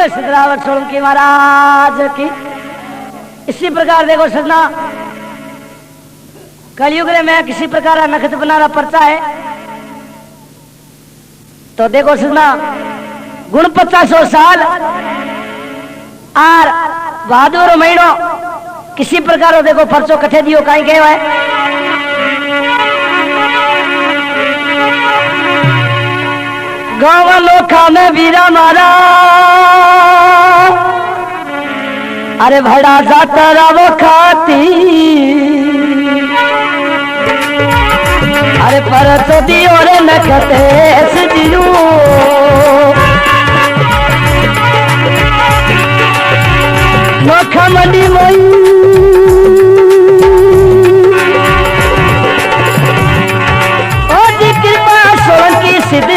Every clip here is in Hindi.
बोले सिद्धरावत सोलंकी महाराज की। इसी प्रकार देखो सजना कलयुग में किसी प्रकार का नखत बनाना पड़ता है। तो देखो सजना गुण 50 साल और भादुर महीनो किसी प्रकार देखो परचो कथे दियो कहीं कहे है। गाँव लोखा में वीरा मारा अरे भड़ा जाता वो खाती अरे पर तो दियो रे नखते सिदियो लोखा मंडी मोई ओ जी कृपा सोलंकी सिद्ध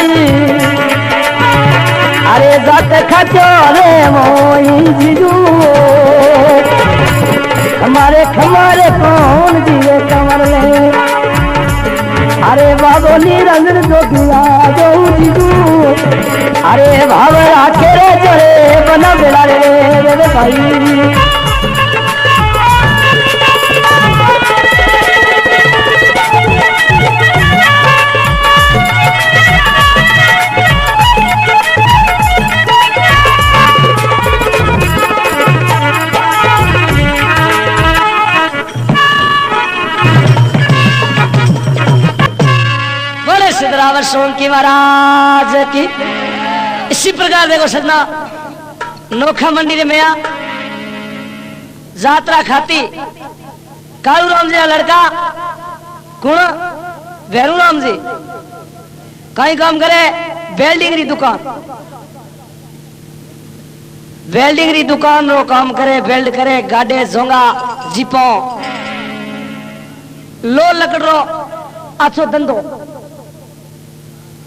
अरे जात खचो रे मोई जीजू हमारे कौन दिए कमर ले अरे बाबो निरंजन जोगिया जो जीजू अरे भावरा केरे जोरे बना बेला रे भाई। सिद्धरावत सोलंकी महाराज की। इसी प्रकार देखो सजना नोखा मंडी में यात्रा खाती कालू राम जी का लड़का कौन भैरू राम जी कहीं काम करे वेल्डिंग री दुकान रो काम करे वेल्ड करे गाडे जोंगा जीपो लो लकड़ो आछो धंधो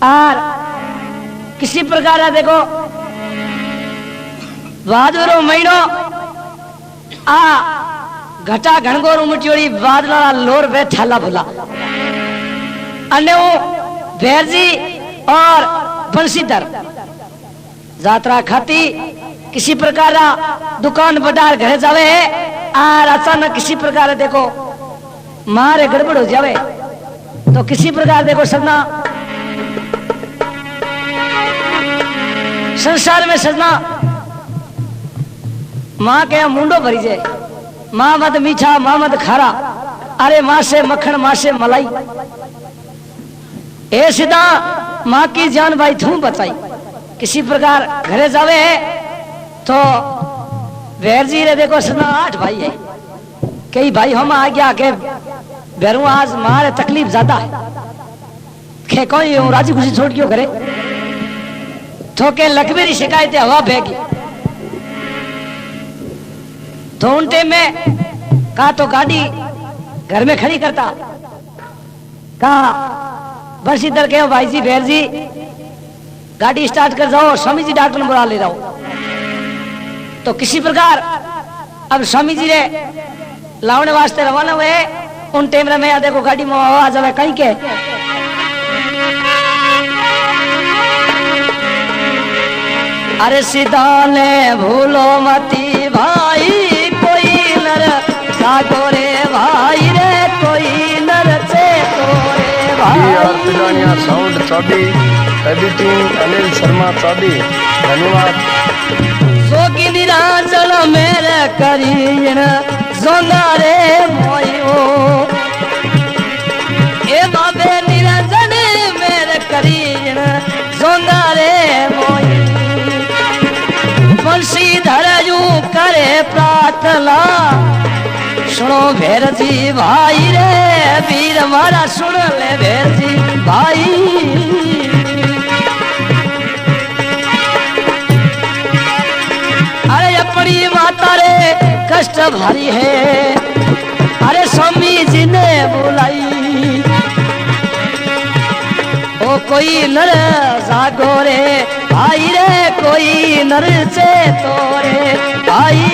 और किसी प्रकार का देखो भादुरो महीनो आ घटा घनगोर उमटियोड़ी बादला लोर वे ठाला भुला अन्य भैर जी और बंशीधर यात्रा खाती किसी प्रकार का दुकान बटार घर जावे और अचानक किसी प्रकार देखो मारे गड़बड़ हो जावे तो किसी प्रकार देखो सजना संसार में सजना माँ के मुंडो भरी जाए माँ मत मीठा माँ मत खारा अरे माँ से मक्खन माँ से मलाई ए सीधा माँ की जान भाई तू बचाई। किसी प्रकार घरे जावे तो भैर जी रे देखो सना 8 भाई है कई भाई हम आ गया के भैरू आज मारे तकलीफ ज्यादा है खे कोई राजी खुशी छोड़ क्यों करे तो के लखबेरी शिकायतें हवा बहेगी तो उन टाइम में कहा तो गाड़ी घर में खड़ी करता कहा बस इधर के भाई जी भैर जी गाड़ी स्टार्ट कर जाओ स्वामी जी डॉक्टर बुला ले जाओ। तो किसी प्रकार अब स्वामी जी रे लावने वास्ते रवाना हुए उन टाइम में मैं देखो गाड़ी में आ जावे कहीं के अरे सीधा ने भूलो मती भाई कोई नर जागो रे भाई रे कोई नर से तोरे भाई। साउंड चाबी एडिटिंग अनिल शर्मा चाबी धन्यवाद। जोगी निरांजन मेरे करीन जोंगा रे मोयो ए बाबे निरंजन मेरे करीन जोंगा रे मोयो बंशीधर यू करे प्रार्थना सुनो भैर जी भाई रे वीर मारा सुन ले भैर जी भाई। अरे अपनी माता रे कष्ट भारी है अरे स्वामी जी ने बुलाई ओ कोई नर जागो रे भाई रे कोई नर से तोरे भाई।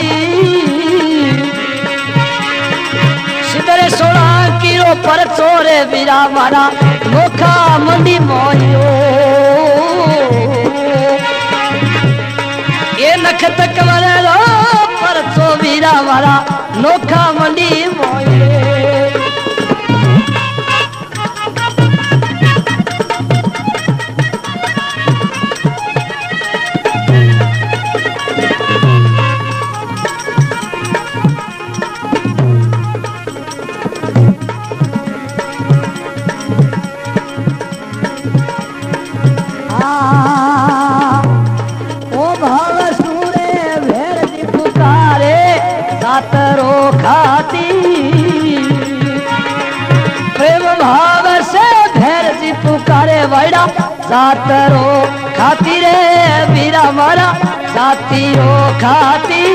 सितरे 16 किलो पर चोरे वीरा मारा नोखा मंडी मोयो ये नख मारा नोखा मंडी मोए सातरो खाती प्रेम भाव से भैर जी पुकारे वाइडा सातरो खाती रे वीरा मारा सातीरो खाती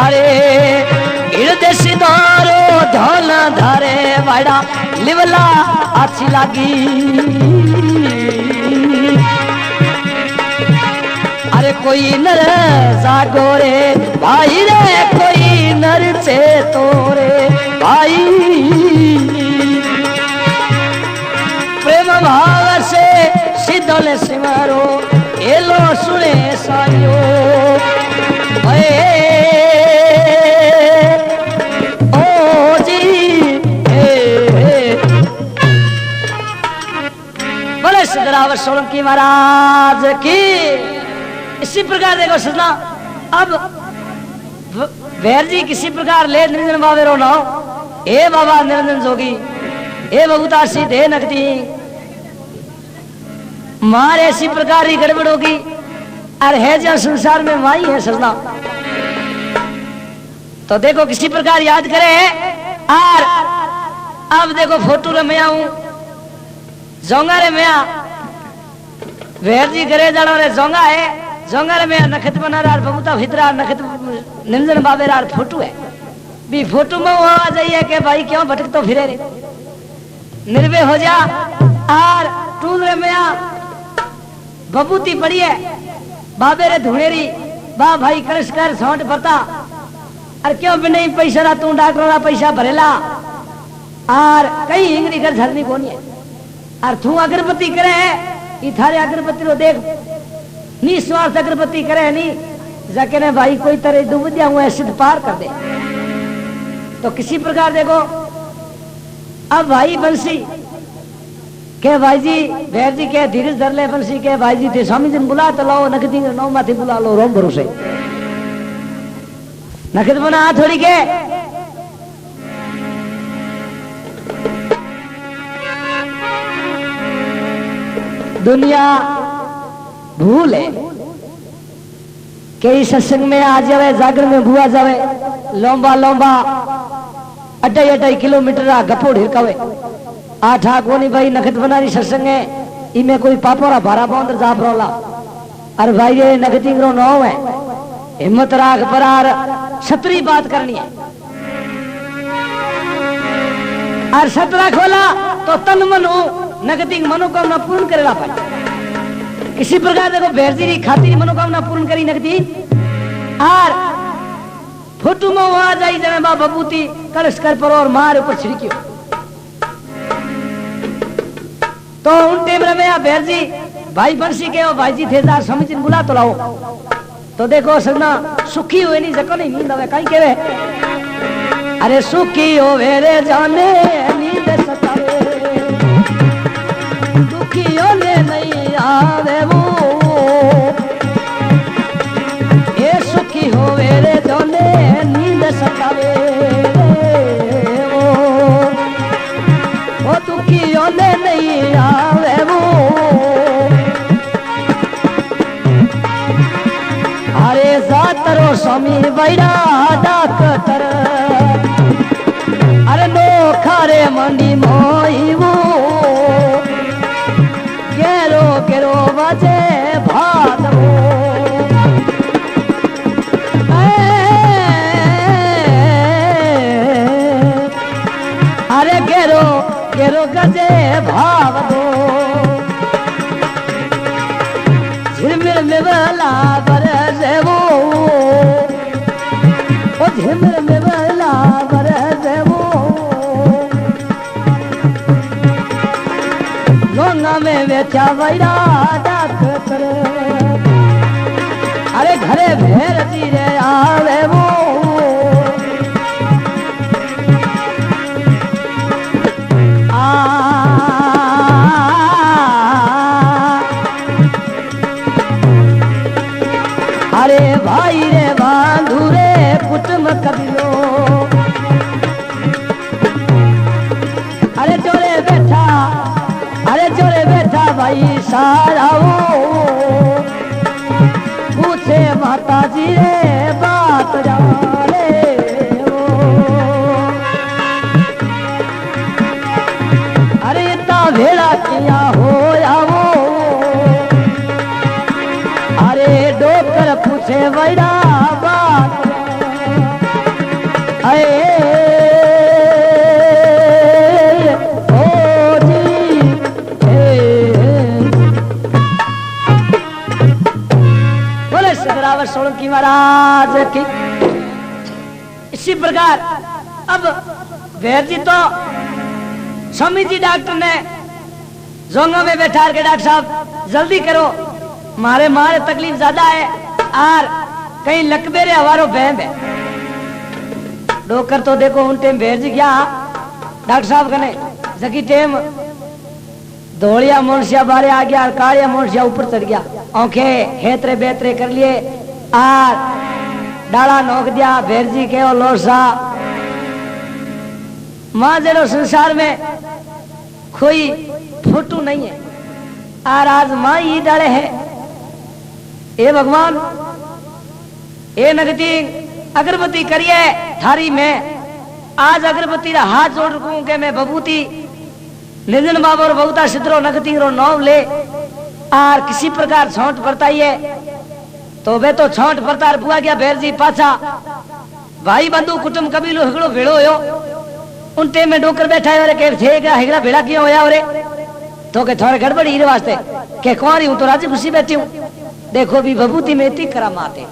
अरे इड़दे सितारो धन धारे वाइडा लिवला अच्छी लगी अरे कोई नर जागोरे भाई रे कोई नर से तोरे भाई प्रेम भाव से सिद्धल सिमरो एलो सुने सायो ओ जी बोले सिद्धराज सोलंकी महाराज की। इसी प्रकार देखो सजना अब वैर जी किसी प्रकार ले निरंजन बाबे रो नाओ ए बाबा निरंजन जोगी ए बबूता सी दे नकती मार ऐसी प्रकार ही गड़बड़ होगी और है जो संसार में माई है सजना तो देखो किसी प्रकार याद करे और अब देखो फोटो रे मैं आऊं जोंगा रे मैं वैर जी करे जानो रे जोंगा है जोंगर में नखत बना रहा बबूता भितरा नखत निरंजन बाबे रार फोटो है भी फोटो में वो आ जाइए कि भाई क्यों भटक तो फिरे रे निर्भय हो जा और टूल रे में बबूती पड़ी है बाबे रे धुनेरी बा भाई करस कर सौंट पता और क्यों भी नहीं पैसा रा तू डाकरो पैसा भरेला और कई इंगड़ी कर झरनी कोनी है और तू अगरबत्ती करे है थारे अगरबत्ती रो देख निस्वार्थ अगरबत्ती करे नहीं जाके ने भाई कोई तरह डूब दिया हुआ सिद्ध पार कर दे तो किसी प्रकार देखो अब भाई बंसी के भाई जी भैर जी के धीरे धर ले बंसी के भाई जी थे स्वामी जी बुला तो लाओ नकदी नौ माथी बुला लो रोम भरोसे नकद बना थोड़ी के दुनिया भूल है कई सत्संग में आ जावे जागर में बुआ जावे लंबा लंबा 2.5 किलोमीटर गपोड़ हिरकावे आठा कोनी भाई नखत बनारी सत्संग है इमे कोई पापोरा भारा बंदर जाप रोला अरे भाई ये नगती रो नौ है हिम्मत राख परार छतरी बात करनी है और छतरा खोला तो तन मन नगती मनोकामना पूर्ण करेला पाए किसी प्रकार देखो भैरजी की खातिर मनोकामना पूर्ण करी नगदी और फोटो में आ जाई जने बा बबूती कलश कर पर और मार ऊपर छिड़कियो तो उन टाइम में भैरजी भाई बंसी के भाई जी थे जार समझिन बुला तो लाओ तो देखो सगना सुखी हुए नहीं जको नहीं नींद आवे काई केवे अरे सुखी होवे रे जाने नींद सतावे दुखी होने नहीं आवे वो ये सुखी होवे रे जाने नींद सतावे वो दुखी होने नहीं आवे वो अरे जातरो स्वामी बैरा डाक्टर अरे नो खारे मंडी मोई वो केरो केरो बजे भात अरे केरो केरो गजे भाव दो झिलमिल में वाला बरसे वो झिलमिल में वाला बरसे वो लोंगा में बेचा आवे वो अरे भाई रे बांधू रे कुटुम कबिलो अरे जोरे बैठा भाई सारा पूछे माता जी रे बात जाने अरे इतना भेड़ा किया हो जाओ अरे डोकर पूछे बैरा बात सोलंकी महाराज की। इसी प्रकार अब वैद्य जी तो स्वामी जी डॉक्टर ने जोंगा में बैठा के डॉक्टर साहब जल्दी करो मारे तकलीफ ज्यादा है और कहीं लकबेरे हवारो बहम है। डॉक्टर तो देखो उन टाइम वैद्य जी क्या डॉक्टर साहब कने जकी टाइम धोलिया मुंशिया बारे आ गया और कालिया मुंशिया ऊपर चढ़ गया आंखें हेतरे बेतरे कर लिए और डाला नोक दिया भेर जी के लोसा मां जेरो संसार में कोई फोटो नहीं है और आज मां ही डाले है ए भगवान ए नगती अगरबत्ती करिए थारी में आज अगरबत्ती रा हाथ जोड़ रखूं के मैं बबूती निधन बाबा और बहुता सिद्धरो नगती रो नौ ले और किसी प्रकार छौट बरताइए तो वे तो छौट बरतार बुआ गया भेर जी पाछा भाई बंधु कुटुंब कबीलो हिगड़ो भेड़ो हो उन टे में डोकर बैठा है के थे क्या हिगड़ा भेड़ा क्यों होया ओरे तो के थोड़े गड़बड़ी हीरे वास्ते के कौन हूं तो राजी खुशी बैठी हूं देखो भी भभूति में इतनी करामाते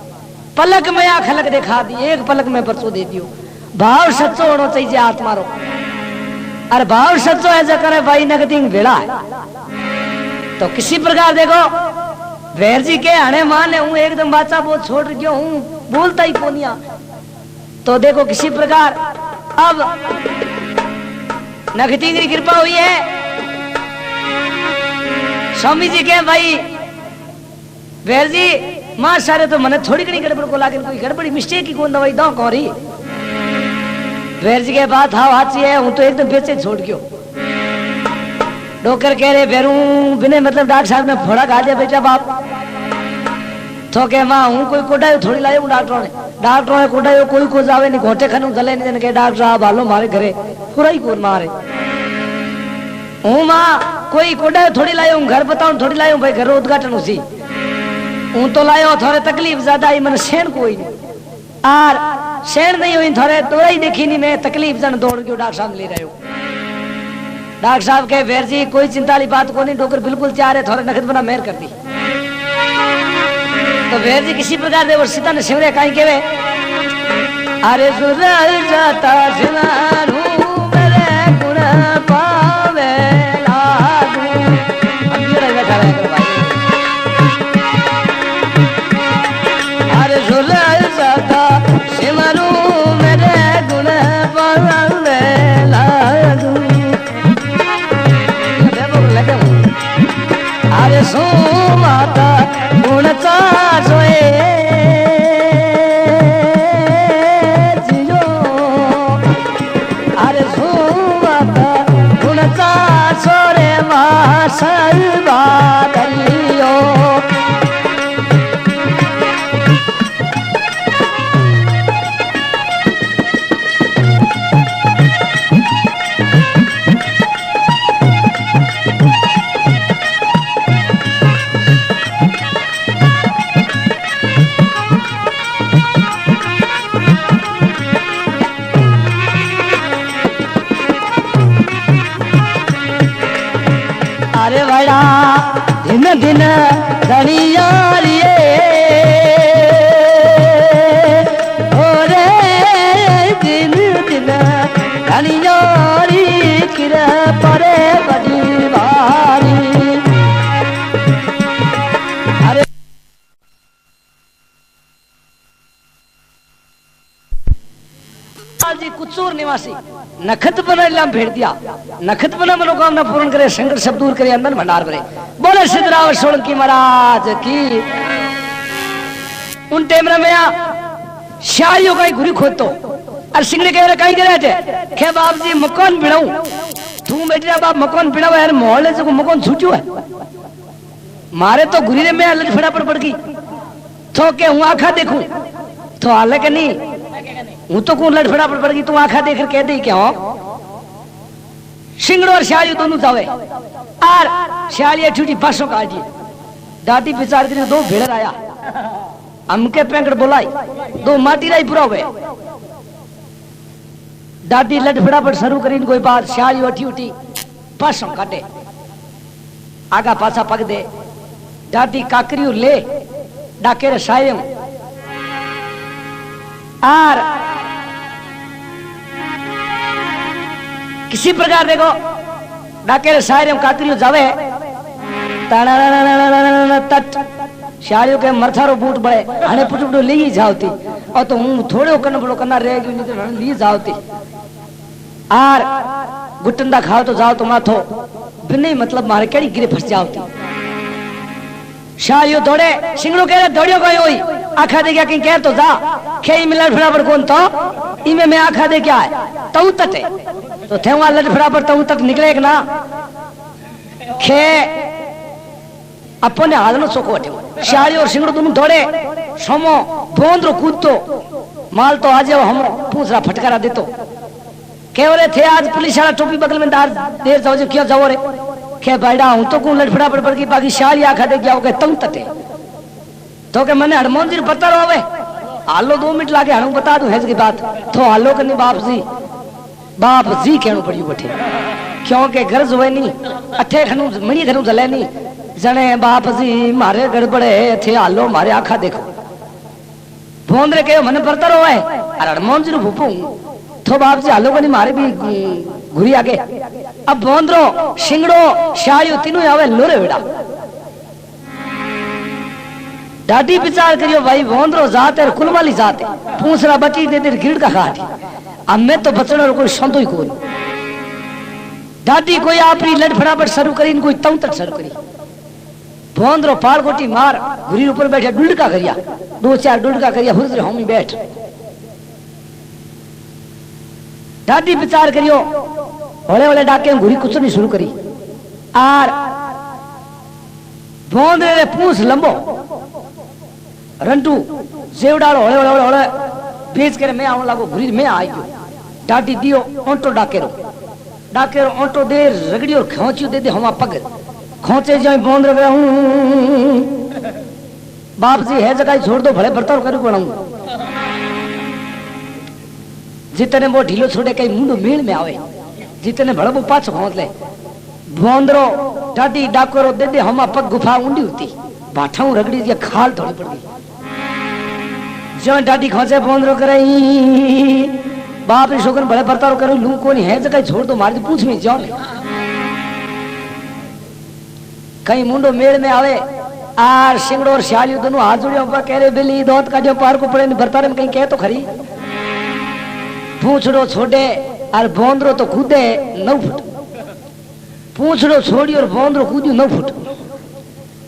पलक में आ खलक दिखा दी एक पलक में परसों दे दियो भाव सच्चो होना चाहिए आत्मा रो अरे भाव सच्चो ऐसा करे भाई नगदी भेड़ा है तो किसी प्रकार देखो वैर जी के आने माने हूँ एकदम बाचा बहुत छोड़ गया हूँ बोलता ही कोनिया तो देखो किसी प्रकार अब नगदी की कृपा हुई है स्वामी जी के भाई वैर जी मां सारे तो मने थोड़ी घनी गड़बड़ को लागे कोई गड़बड़ी मिस्टेक की कौन दवाई दो कौरी वैर जी के बात हाँ हाची है हूँ तो एकदम बेचे छोड़ गयो डॉक्टर कह रहे बेरू बिने मतलब डॉक्टर साहब ने फोड़ा खा दिया बेटा बाप तो के मां हूँ कोई कोडायो थोड़ी लायो डॉक्टरों ने कोडायो कोई को जावे नहीं घोटे खनु गले नहीं के डॉक्टर साहब हालो मारे घरे पूरा ही कोन मारे हूँ मां कोई कोडायो थोड़ी लायो घर बताऊं थोड़ी लायो भाई घर उद्घाटन उसी हूँ तो लायो थोड़े तकलीफ ज्यादा आई मन सेन कोई नहीं और सेन नहीं हुई थोड़े तो ही देखी नहीं मैं तकलीफ जन दौड़ के डॉक्टर साहब ले रहे हो डॉक्टर साहब के वेर जी कोई चिंता वाली बात को नहीं डॉक्टर बिल्कुल चाह रहे थोड़े नखत बना मेहर कर दी तो वेर जी किसी प्रकार दे वो सीता ने शिवरे कहीं के वे अरे सुरल जाता जिलारू मेरे गुण पावे लागू अब ये रह बैठा रहे भाई अरे सुरल जाता जिलारू मेरे गुण पावे लागू अरे सो माता गुणचा सोए जियो जी कुचूर निवासी नखत बना इलाम भेड़ दिया नखत बना मनोकामना पूर्ण करे संकट सब दूर करे अंदर भंडार भरे बोले सिद्धराम सोलंकी महाराज की उन टाइम में शाहियों का घुरी खोदतो और सिंह ने कह रहा कहीं करे थे खे बाप जी मकान बिड़ाऊं तू बेटा बाप मकान बिड़ाओ यार मोहल्ले से मकान छूटू है मारे तो घुरी में अलग फड़ा पड़ गई तो के हूं आखा देखूं तो हाल के नहीं हूं तो कौन लड़फड़ा पड़ गई तू आखा देख कह दे क्या हो सिंगड़ो और शाली दोनों जावे और शाली छुट्टी पासों काट दिए दादी विचार कर दो भेड़ आया हमके पैंकड़ बोलाई दो माटी राई पूरा हुए दादी लड़फड़ा पर शुरू करी कोई बात शाली उठी उठी पासों काटे आगा पासा पग दे दादी काकरियों ले डाके सायम और किसी प्रकार देखो डाके सायम काकरियों जावे तट शालियों के मरथारो बूट बड़े हने पुटुटो ले जावती और तो हूं थोड़े कन्न बड़ो कन्ना रह गई नहीं तो ली जावती और गुटंदा खाओ तो जाओ तो माथो बिना मतलब मारे केड़ी गिरे फंस जावती शालियो दौड़े सिंगड़ो कह रहे दौड़ियो गई हुई आखा दे क्या कहीं कह तो जा खे मिला फटाफट कौन तो इमे में आखा दे क्या है तऊ तट है तो थे वहां लट फटाफट तऊ तट निकले ना खे अपने हाथ में सोको हटे शाली और सिंगड़ो दोनों दौड़े सोमो बोंद्रो कूदतो माल तो आज हम पूछरा फटकारा देतो कह रहे थे आज पुलिस वाला टोपी बगल में दार देर जाओ जो क्या जाओ रे के बैडा हूं तो कौन लड़फड़ा पड़ गई बाकी शाली आखा दे गया हो तंग तटे तो के मैंने हनुमान जी पता रहो हालो 2 मिनट लागे हनु बता दू है की बात तो हालो करनी बाप जी कहना पड़ी बैठे क्योंकि गर्ज हुए नहीं अठे खनु मणि खनु जले नहीं जने बाप जी मारे गड़बड़े थे हालो मारे आखा देखो भोंदरे के मन पता रहो और हनुमान जी भूपू तो बाप जी हालो करनी मारे भी घुरी आगे अब बोंद्रो सिंगड़ो शालियो तीनों आवे लोरे बेड़ा डाडी विचार करियो भाई बोंद्रो जाते और कुलवाली जाते पूछरा बची दे दे गिरड का खाटी अब मैं तो बचना कोई संतो ही कोई दादी कोई आपरी लड़फड़ा पर शुरू करी कोई तंग तक शुरू करी बोंद्रो पाल गोटी मार घुरी ऊपर बैठे डुलका करिया 2-4 डुलका करिया हुजरे होमी बैठ दादी विचार करियो होले होले डाके घुरी कुछ नहीं शुरू करी और बोंद्रे ने पूछ लंबो रंटू जेवडालो होले होले होले बेच कर मैं आऊं लागो घुरी में आई गयो दादी दियो ओंटो डाकेरो ओंटो दे रगड़ी और खोंचियो दे दे हमा पग खोंचे जाए बोंद्रे गया हूं बाप जी है जगह छोड़ दो भले बर्ताव करू पड़ाऊं जितने वो ढीलो छोड़े कहीं मुंडो मेल में आवे जितने भड़बो पाछो खोंच ले बोंद्रो डाडी डाकोरो दे दे हमा पग गुफा ऊंडी होती बाठाऊ रगड़ी दिया खाल थोड़ी पड़ गई जो डाडी खोंचे बोंद्रो करे बाप रे शोकन भले बर्ताव करू लू कोनी है जगह छोड़ दो मार पूछ में जाओ कहीं मुंडो मेल में आवे आर सिंगड़ो और शाली दोनों हाथ जोड़ियो पर कह रहे बिल्ली दोत का जो पार को पड़े बर्ताव में कहीं कह तो खरी पूछड़ो छोड़े और बोंद्रो तो कूदे 9 फुट पूछड़ो छोड़ी और बोंद्रो कूदी 9 फुट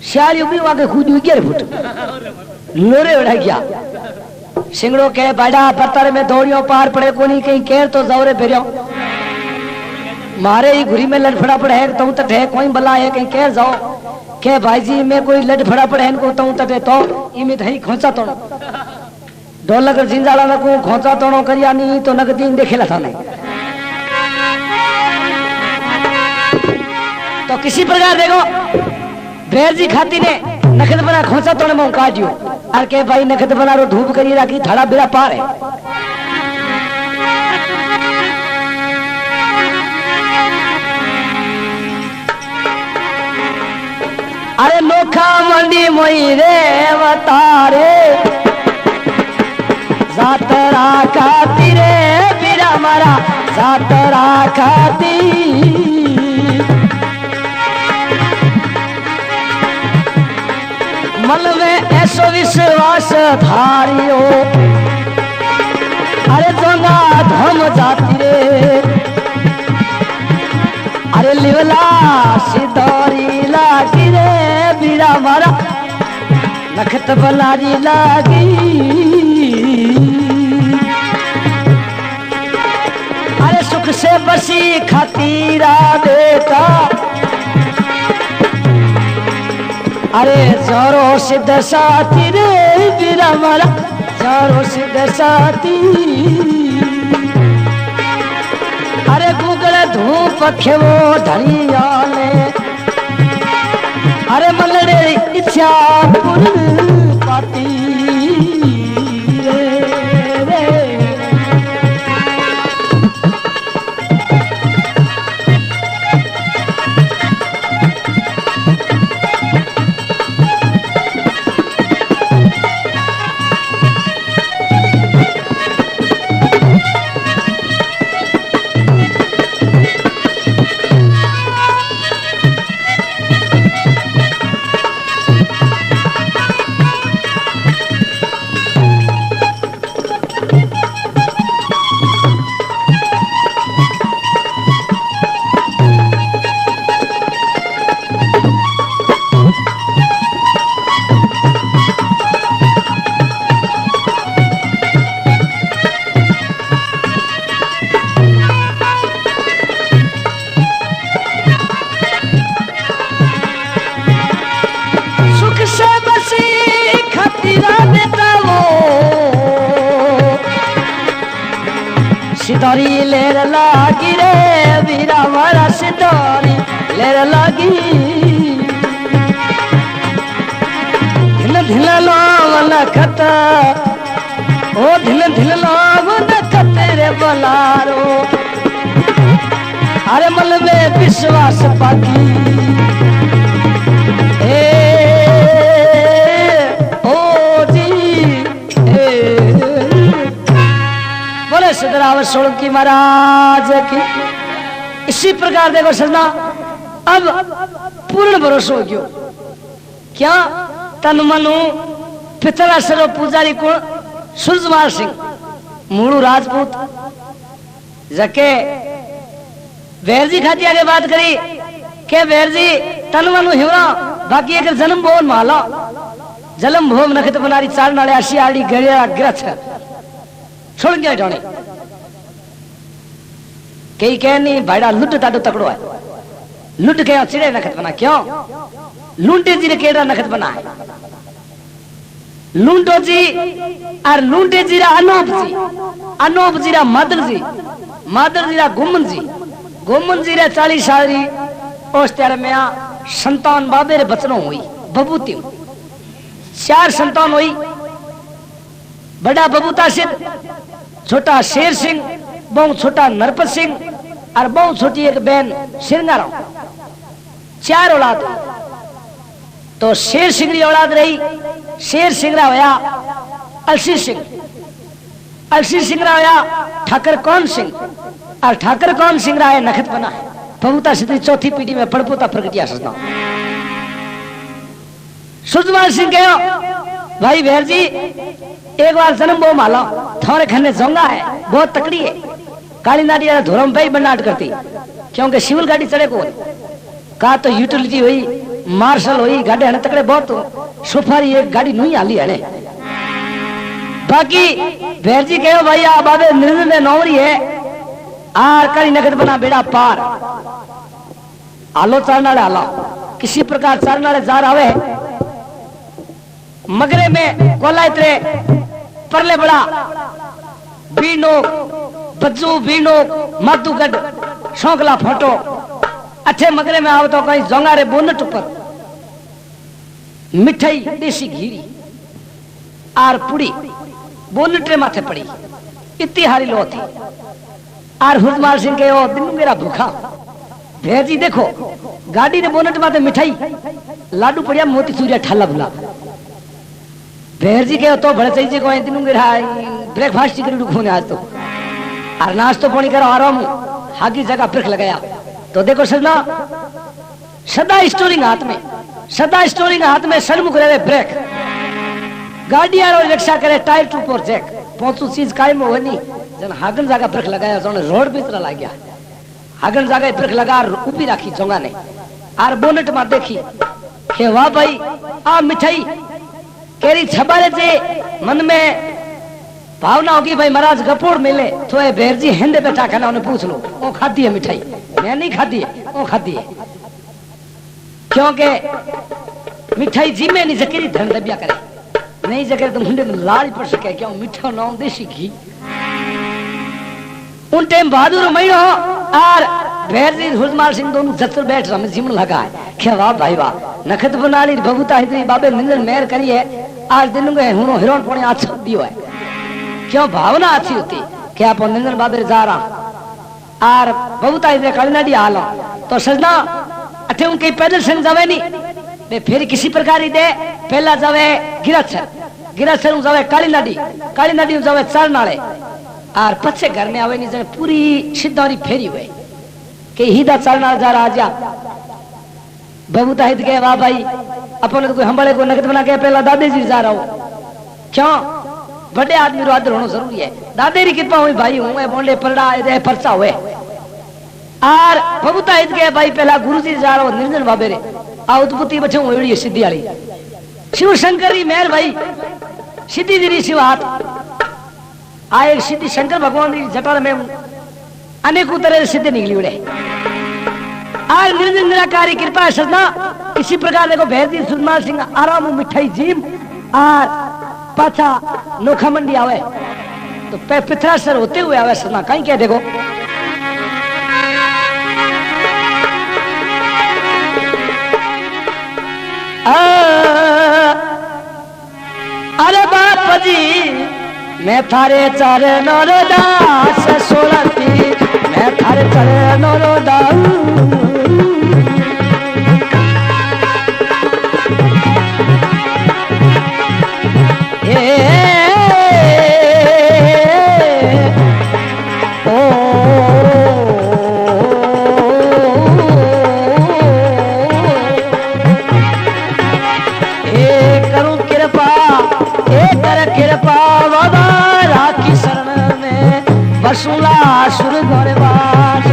शाली भी वहां कूदी 11 फुट लोरे उड़ा गया सिंगड़ो के बड़ा पत्थर में दौड़ियो पार पड़े कोनी कहीं केर तो जौरे फिरियो मारे ही घुरी में लड़फड़ा पड़े है तू तट है कोई बला है कहीं केर जाओ के भाई जी में कोई लड़फड़ा पड़े है को तू तटे तो इमे थई खोचा तो ढोलक जिंजाला न को खोचा तोड़ो करिया नहीं तो नगदीन देखेला था नहीं तो किसी प्रकार देखो भेर जी खाती ने नखत बना खोचा तोड़े में काटियो और के भाई नखत बना रो धूप करिए राखी थड़ा बेरा पार है अरे नोखा मंडी मोई रे अवतारे जातरा खाती रे बीरा मारा जातरा खाती मन में ऐसो विश्वास धारियो अरे जोना धो बलारी लागी अरे सुख से बसी खातीरा बेटा अरे जोरो सिद्ध साथी रे बीरा मारा जोरो सिद्ध साथी अरे गुगल धूप खेवो धनिया ने अरे मलड़े इच्छा पूर्ण पाती रे सितारी लेर लागी रे वीरा मारा सितारी लेर लागी धिल धिल लाव नखत ओ धिल धिल लाव नखत रे बलारो अरे मन में विश्वास पाती सिद्धरामन सोलंकी महाराज की। इसी प्रकार देखो सजना अब पूर्ण भरोसा हो गयो क्या तन मनु पितरा सरो पुजारी को सूरजमाल सिंह मूलू राजपूत जके वेर जी खाती आगे बात करी के वेर जी तन मनु हिवरा बाकी एक जन्म भवन माला जलम भोम नखत बनारी चार नाले आशी आड़ी गड़िया ग्रथ छोड़ गया जाने कई कहनी भाड़ा लुट टाडो तकड़ो है लुट के चिड़े नखत बना क्यों लूंटे जी ने केड़ा नखत बना है लूंटो जी और लूंटे जीरा अनोप जीरा मादर जीरा गुमन जीरा 40 साल उस त्यार में संतान बाबे रे बचनो हुई बबूती 4 संतान हुई बड़ा बबूता सिंह छोटा शेर सिंह बहुत छोटा नरपत सिंह और बहुत छोटी एक बहन सिरंगाराव 4 औलाद तो शेर सिंह की औलाद रही शेर सिंह होया अलसी सिंह होया ठाकर कौन सिंह और ठाकर कौन सिंह रहा है नखत बना है बबूता सिद्धि चौथी पीढ़ी में पड़पोता प्रगटिया सजना सूरजमाल सिंह कहो भाई भैर जी एक बार जन्म बो माला थोड़े खन्ने जोंगा है बहुत तकड़ी है काली नाड़ी धोरम पे बनाट करती क्योंकि सिविल गाड़ी चढ़े को का तो यूटिलिटी हुई मार्शल हुई गाड़ी हने तकड़े बहुत सुफारी एक गाड़ी नहीं आली हने बाकी भैर जी कहो भैया बाबे निर्णय में नौरी है आर काली नगद बना बेड़ा पार आलो चारनाड़े आला किसी प्रकार चारनाड़े जा रहा मगरे में कोला इतरे परले बड़ा बीनो बज्जू बीनो मातूगढ़ शौकला फोटो अच्छे मगरे में आओ तो कहीं जोंगारे बोनट पर मिठाई देसी घीरी आर पुड़ी बोनटे माथे पड़ी इतनी हारी लो थी आर हुजमाल सिंह के ओ दिन मेरा भूखा भेजी देखो गाड़ी ने बोनट माथे मिठाई लाडू पड़िया मोती चूरिया ठाला भुला भेजी के तो बड़े चाहिए को दिन मेरा ब्रेकफास्ट कर खोने आज तो और नाश्तो पानी करो आराम हागी जगह ब्रेक लगाया तो देखो सजना सदा स्टोरिंग हाथ में सन्मुख रहे ब्रेक गाड़ी और रिक्शा करे टायर टू पर जैक पहुंचू चीज कायम हो नहीं जन हागन जगह ब्रेक लगाया जोने रोड पे तरह लग गया हागन जगह ब्रेक लगा ऊपी राखी जोंगा ने आर बोनेट में देखी के वाह भाई आ मिठाई केरी छबारे से मन में भावना होगी भाई महाराज गपोड़ मिले तो ये भेर जी हिंदे बैठा खाना उन्हें पूछ लो वो खाती है मिठाई मैं नहीं खाती है वो खाती है क्योंकि मिठाई जी में नहीं जकेरी धन दबिया करे नहीं जके तो मुंडे में लाल पड़ सके क्यों मीठा नाम देसी घी उन टाइम बहादुर महीनो और भेर जी हुजमाल सिंह दोनों जतर बैठ रहा मैं जिमन लगा है क्या वाह भाई वाह नखत बना ली बबूता इतनी बाबे निंदन मेहर करी है आज दिन में हुनो हिरोन पोने अच्छा दियो है क्यों भावना अच्छी होती क्या आप निंदन बाबे जा रहा और बबूता इतने कलना दी आलो तो सजना अठे उनके पैदल संग जावे नहीं फिर किसी प्रकार ही दे पहला जावे गिरसर जावे काली नदी जावे चर नाले और पछे घर में आवे नहीं जने पूरी सिद्धौरी फेरी हुए के हिदा चरना जा रहा जा बबूता हित के वाह भाई अपन तो कोई हंबले को नगद बना के पहला दादे जी जा रहा हूं क्यों बड़े आदमी रो आदर होना जरूरी है दादे री कृपा हुई भाई हूं बोंडे परड़ा ए परचा हुए और बबूता हित के भाई पहला गुरुजी जा रहा हूं निर्जन बाबे रे आ उत्पत्ति बैठे हूं एड़ी सिद्धि वाली शिव शंकर री मेहर भाई सिद्धि दी शिव हाथ आए सिद्धि शंकर भगवान की जटार में अनेकों तरह सिद्धि निकली उड़े आज निर्जन निराकारी कृपा सजना इसी प्रकार देखो भेरती सुरमाल सिंह आराम मिठाई जीम और पाछा नोखा मंडी आवे तो पिथरा सर होते हुए आवे सजना कहीं क्या देखो अरे बाप जी मैं थारे चरणों रो दास सोलती मैं थारे चरणों रो दास वसुला सुर गणवास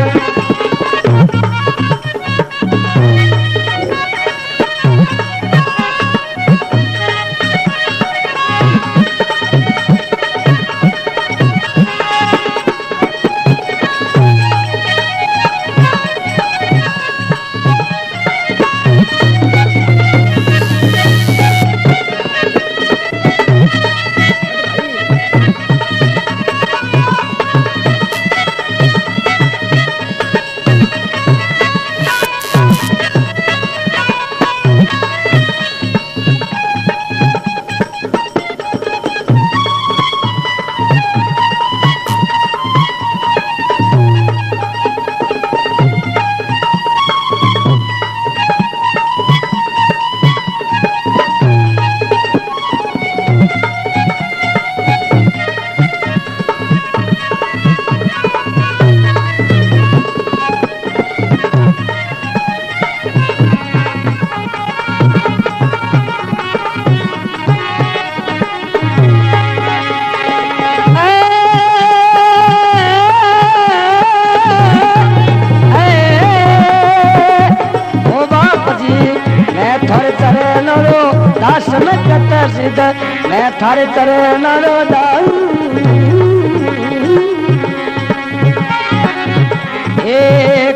मैं थारे चरण रो दाऊ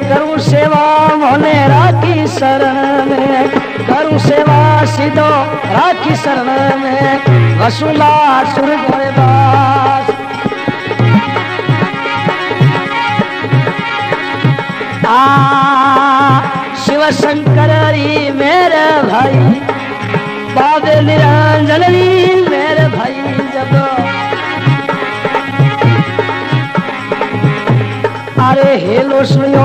करूं सेवा मोने राखी शरण में करूं सेवा सीधो राखी शरण में वसुला सुर गणवास शिव शंकर री मेरे भाई बाबे निरंजन मेरे भाई जब अरे हेलो सुनियो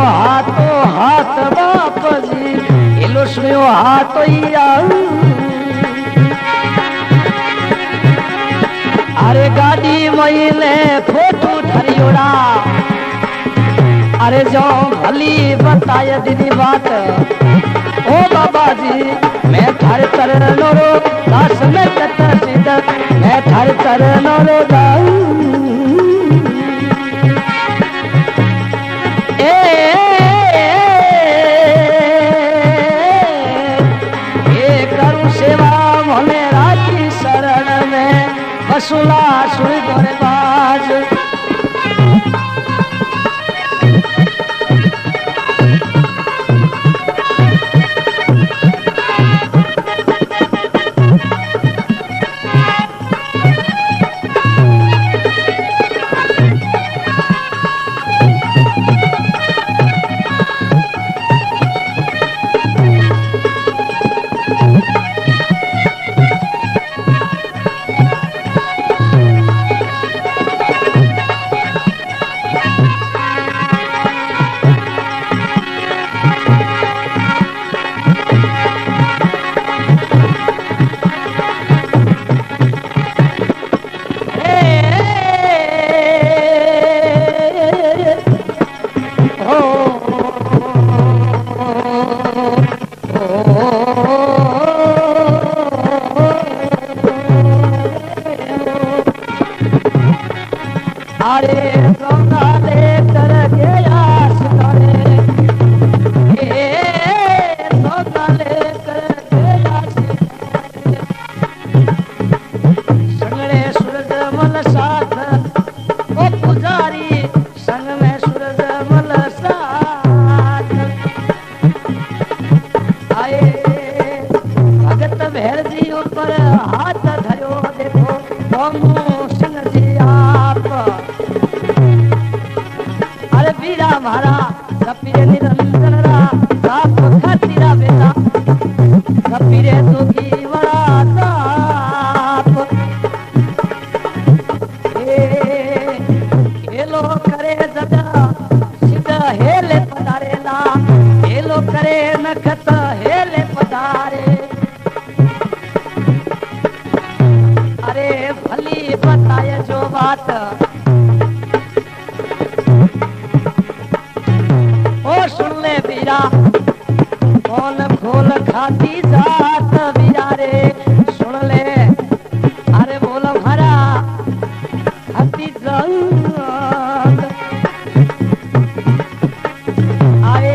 हाथ बाप जी हेलो सुनियो हाथ अरे गाड़ी महीने फोटो धरियोड़ा अरे जो भली बताए दीदी बात ओ बाबा जी मैं थारे चरण रो दास में कत सीधा मैं थारे चरण रो दाऊ करूं सेवा मोने राखी शरण अरे सोना लेकर गया सितारे, सोना लेकर गया सितारे, संगड़े सूरज मल साथ ओ पुजारी, संग में सूरज मल साथ आए। भगत भैर जी ऊपर हाथ धरो देखो दोनों सिंह जी आप। अरे वीरा मारा कपीरे निरंजन रा साप खातीरा बेटा, कपीरे दुखी बड़ा ताप। हेलो करे जदा सिद्ध हेले पधारेला, हेलो करे नखत हेले पधारे। अरे भली बताए जो बात ओ सुन ले बीरा, कौन खोल खाती जात बीरा रे सुन ले। अरे बोल भरा खाती जात आए,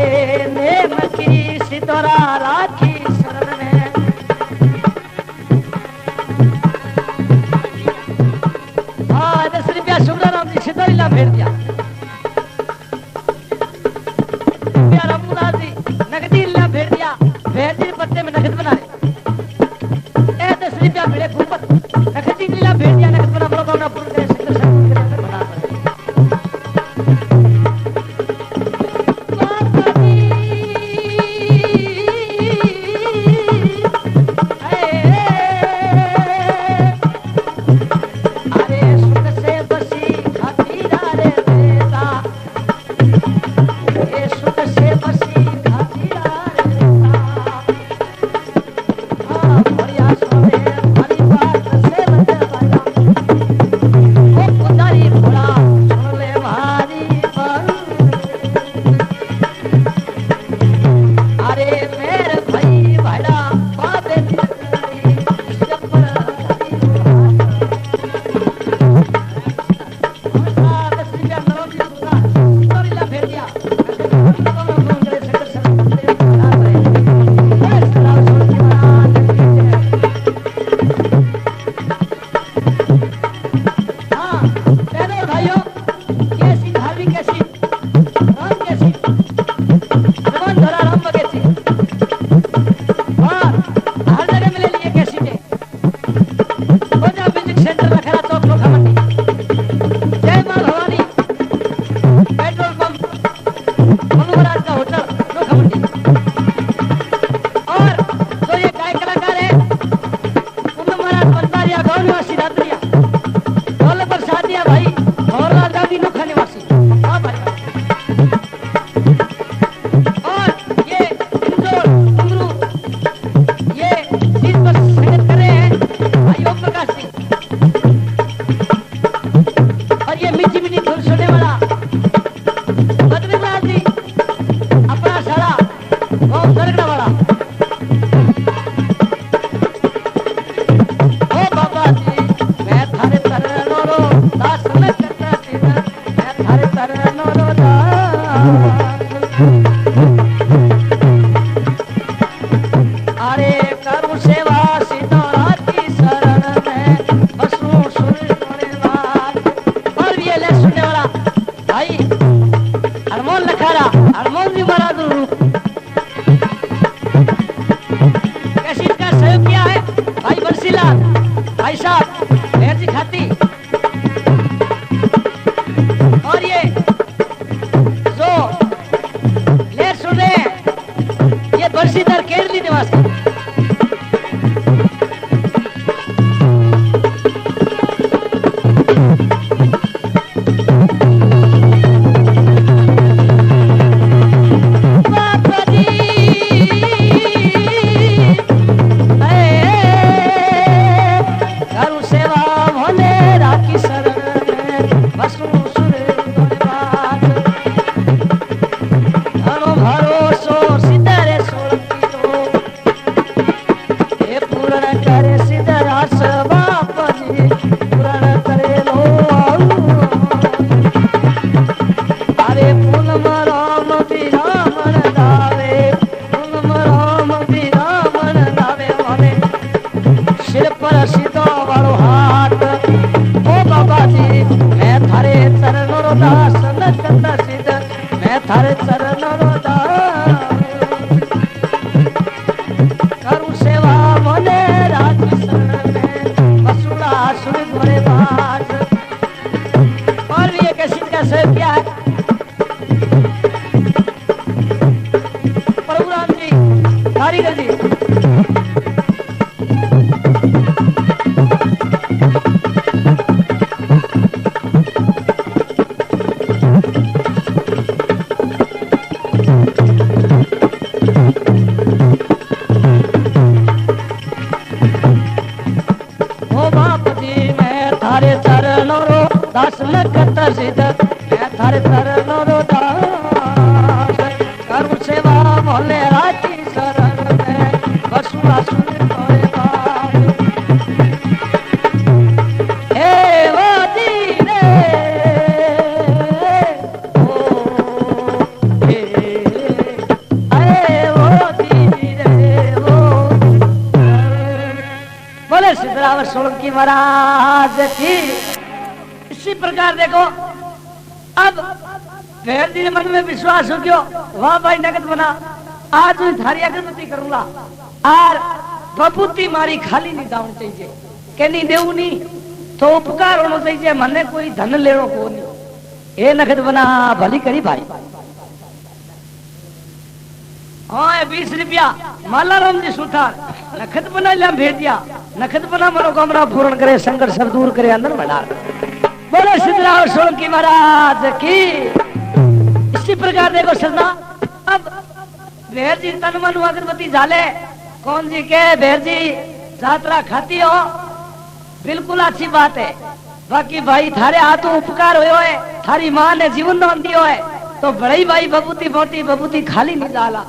नेम की सितोरा राखी शरण में। हाँ 10 रुपया सुंदराम जी सितोरीला भेज दिया, रघुनाथ जी नगदी ला भेज दिया, भेज दी पत्ते में नगद बना रहे। 10 रुपया मिले फूफत नगदी लीला भेज दिया, नगद बना बोलो भावना पूर्ण करे सिद्ध संग बना क्या सहयोग किया है। प्रभु राम जी, कारीगर जी, दास न कतर सिद्ध मैं थारे चरणों रो दास करूं सेवा भोले राजी शरण में बसुआ सुन तोरे बात हे वादी रे ओ हे वादी रे ओ बोले सिद्धराम सोलंकी महाराज की। इसी प्रकार देखो अब भैर जी ने मन में विश्वास हो गयो, वाह भाई नगद बना, आज मैं थारी अगरबत्ती करूंगा और बबूती मारी खाली नहीं दाऊं चाहिए के नहीं देऊ नहीं तो उपकार होना चाहिए, मने कोई धन लेनो को नहीं। ए नगद बना भली करी भाई। हाँ 20 रुपया मालाराम जी सुथार नखत बना लिया भेज दिया, नखत बना मनोकामना पूर्ण करे, संकट सब दूर करे, अंदर भंडार। बोले सिद्धराम सोलंकी महाराज की। इसी प्रकार देखो सजना अब भेर जी तन मन अगरबत्ती झाले कौन जी के भेर जी यात्रा खाती हो बिल्कुल अच्छी बात है। बाकी भाई थारे हाथों उपकार हुए है, थारी माँ ने जीवन दान दियो है तो बड़ई भाई बबूती मोटी बबूती खाली नहीं डाला।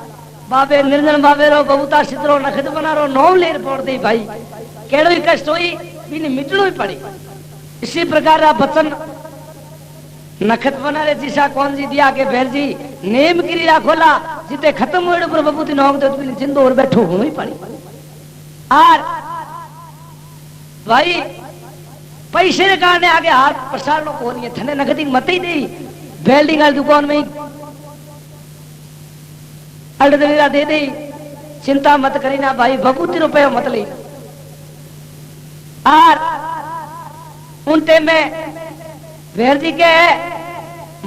बाबे निर्जन बाबे रो बबूता सिद्धरो नखत बना रो नौ लेर पड़ दी भाई केड़ो ही कष्ट हुई बिनी मिटनो ही पड़ी। इसी प्रकार का बचन नखत बना रे जिसा कौन जी दिया के भेर जी नेम क्रिया खोला जिते खत्म हुए पर बबूती नौक तो जिंदो और बैठो हो ही पड़ी। और भाई पैसे के कारण आगे हाथ प्रसार नो को नहीं थने नगदी मत ही दी बेल्डिंग वाली दुकान में अल्डा दे दी, चिंता मत करी ना भाई बबूती रुपये मत ली। और उनते में भेर जी के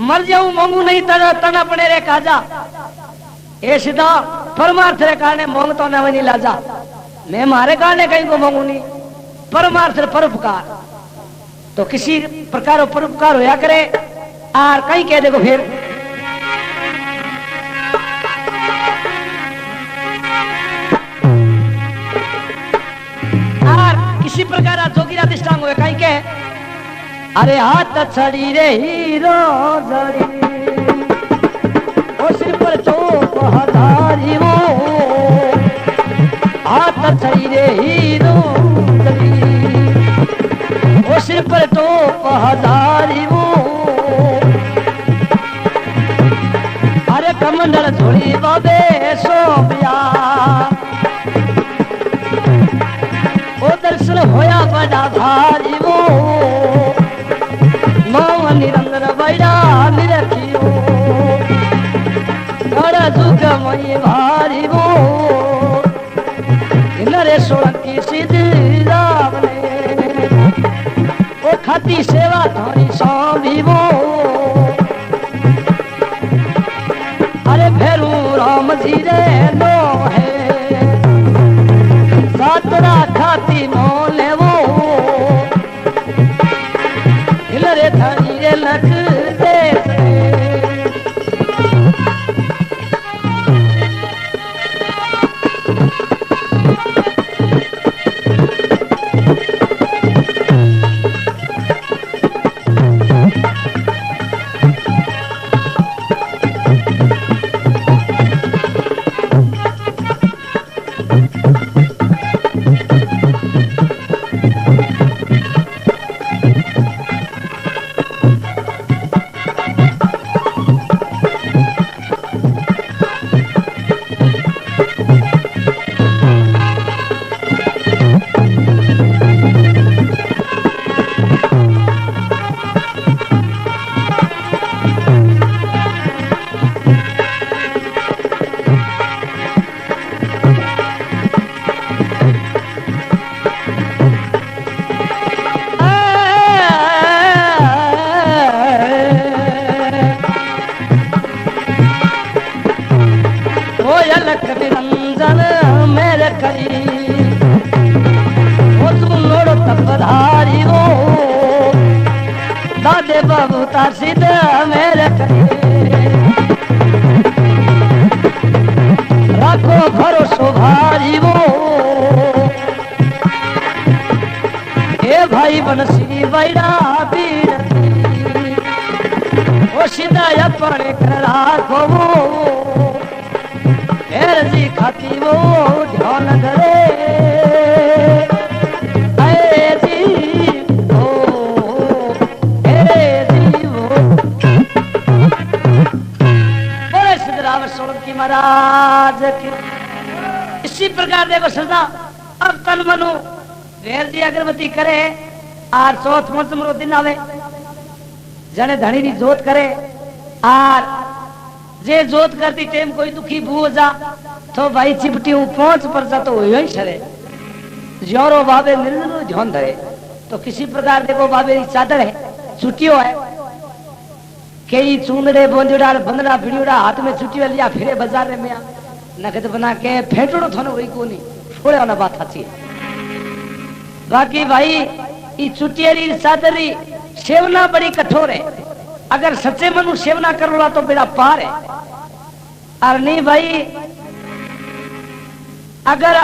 मर जाऊं मांगू नहीं तन अपने रे काजा ए सीधा परमार्थ रे कारण मांग तो ना नहीं लाजा मैं मारे कारण कहीं को मांगू नहीं परमार्थ रे परोपकार तो किसी प्रकार परोपकार होया करे। और कहीं कह देखो फिर और किसी प्रकार जोगिरा दिष्टांग हुए कहीं के अरे हाथ छड़ी रे हीरो जड़ी ओ सिर पर चोप हजारी वो हाथ छड़ी रे हीरो जड़ी ओ सिर पर चोप हजारी वो अरे कमंडल छोड़ी बाबे सोबिया ओ दर्शन होया बड़ा भारी वो निरंतर बैरा निरखियो बड़ा दुख मई भारी वो नरे सोलंकी सिद्धि राम ने ओ खाती सेवा थारी सांभी वो अरे भैरू राम जी रे नो है सातरा खाती मोले वो रे थारी रे लख दे दूता सिद्ध मेरे राखो भरोसो भाजीवो ए भाई बनसी बैरा पीर ओ सीधा अपने कर राखो जी खाती वो ध्यान धरे सोलंकी महाराज की इसी प्रकार देखो सजा अब तन मनु वेर जी अगरबत्ती करे आर चौथ मजमरो दिन आवे जने धनी री जोत करे आर जे जोत करती टेम कोई दुखी भू जा तो भाई चिपटी पहुंच पर जा तो वही शरे ज्योरो बाबे निर्जरो ध्यान धरे तो किसी प्रकार देखो बाबे की चादर है छुट्टियों है कई चूंदड़े बोंजड़ा बंदड़ा भिड़ियोड़ा हाथ में छुट्टी लिया फिरे बाजार में नगद बना के फेंटड़ो थाने वही को नहीं छोड़े वाला बात अच्छी बाकी भाई ये छुट्टियारी चादरी सेवना बड़ी कठोर है अगर सच्चे मनु सेवना करोला तो बेड़ा पार है और नहीं भाई अगर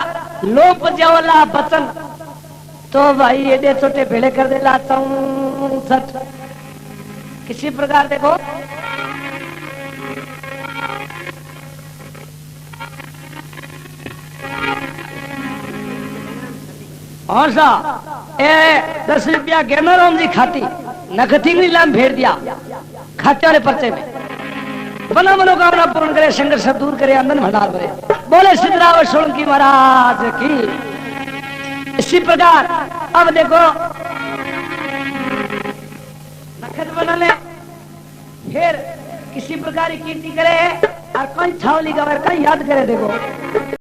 लोप जावला बचन तो भाई ये छोटे भेड़े कर दे लाता हूं सच किसी प्रकार देखो और सा ए 10 रुपया गेमराम जी खाती नगथी नीलाम भेड़ दिया खाते वाले पर्चे में बना मनोकामना पूर्ण करे संघर्ष सब दूर करे अंदर भंडार भरे बोले सिद्धराम सोलंकी महाराज की इसी प्रकार अब देखो नखत बना ले फिर किसी प्रकार की कीर्ति करे और कोई छावली गवर का याद करे देखो